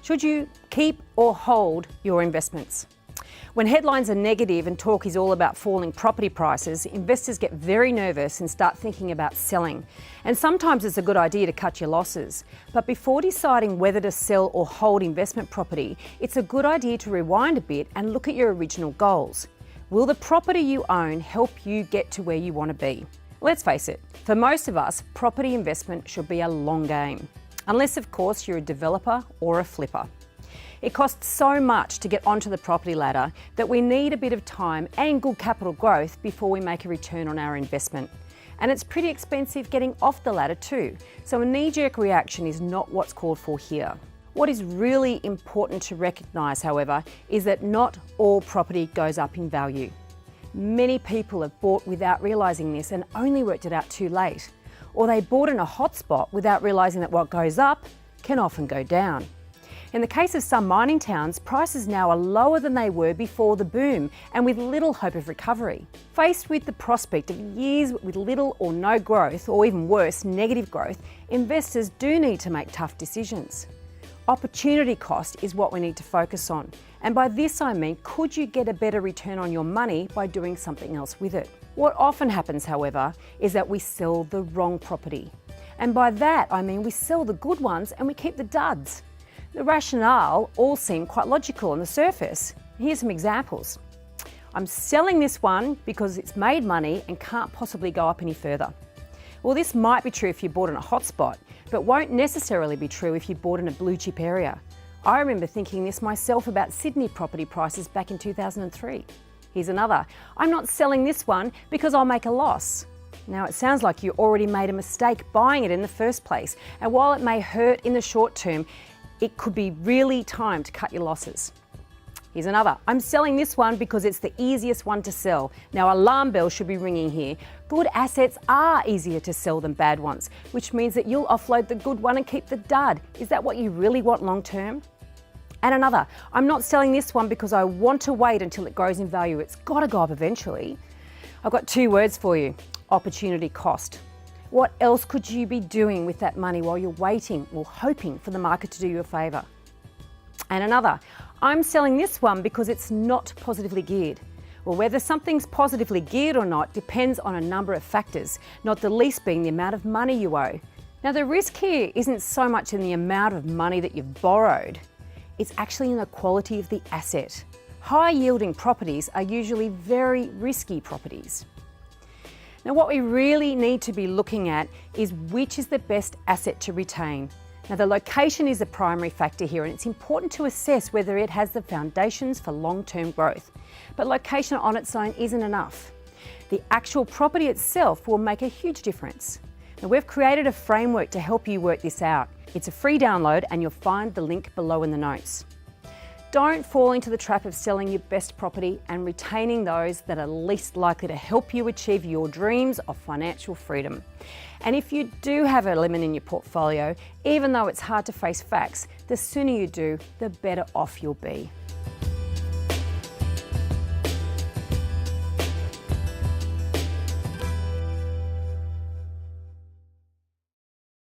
Should you keep or hold your investments? When headlines are negative and talk is all about falling property prices, investors get very nervous and start thinking about selling. And sometimes it's a good idea to cut your losses. But before deciding whether to sell or hold investment property, it's a good idea to rewind a bit and look at your original goals. Will the property you own help you get to where you want to be? Let's face it, for most of us, property investment should be a long game. Unless, of course, you're a developer or a flipper. It costs so much to get onto the property ladder that we need a bit of time and good capital growth before we make a return on our investment. And it's pretty expensive getting off the ladder too, so a knee-jerk reaction is not what's called for here. What is really important to recognise, however, is that not all property goes up in value. Many people have bought without realising this and only worked it out too late. Or they bought in a hot spot without realising that what goes up can often go down. In the case of some mining towns, prices now are lower than they were before the boom and with little hope of recovery. Faced with the prospect of years with little or no growth, or even worse, negative growth, investors do need to make tough decisions. Opportunity cost is what we need to focus on. And by this I mean, could you get a better return on your money by doing something else with it? What often happens, however, is that we sell the wrong property. And by that I mean we sell the good ones and we keep the duds. The rationale all seem quite logical on the surface. Here's some examples. I'm selling this one because it's made money and can't possibly go up any further. Well, this might be true if you bought in a hotspot, but won't necessarily be true if you bought in a blue chip area. I remember thinking this myself about Sydney property prices back in 2003. Here's another. I'm not selling this one because I'll make a loss. Now, it sounds like you already made a mistake buying it in the first place, and while it may hurt in the short term, it could be really time to cut your losses. Here's another. I'm selling this one because it's the easiest one to sell. Now, alarm bells should be ringing here. Good assets are easier to sell than bad ones, which means that you'll offload the good one and keep the dud. Is that what you really want long term? And another. I'm not selling this one because I want to wait until it grows in value. It's got to go up eventually. I've got two words for you. Opportunity cost. What else could you be doing with that money while you're waiting or hoping for the market to do you a favour? And another, I'm selling this one because it's not positively geared. Well, whether something's positively geared or not depends on a number of factors, not the least being the amount of money you owe. Now, the risk here isn't so much in the amount of money that you've borrowed, it's actually in the quality of the asset. High-yielding properties are usually very risky properties. Now, what we really need to be looking at is which is the best asset to retain. Now, the location is a primary factor here, and it's important to assess whether it has the foundations for long-term growth. But location on its own isn't enough. The actual property itself will make a huge difference. Now, we've created a framework to help you work this out. It's a free download, and you'll find the link below in the notes. Don't fall into the trap of selling your best property and retaining those that are least likely to help you achieve your dreams of financial freedom. And if you do have a lemon in your portfolio, even though it's hard to face facts, the sooner you do, the better off you'll be.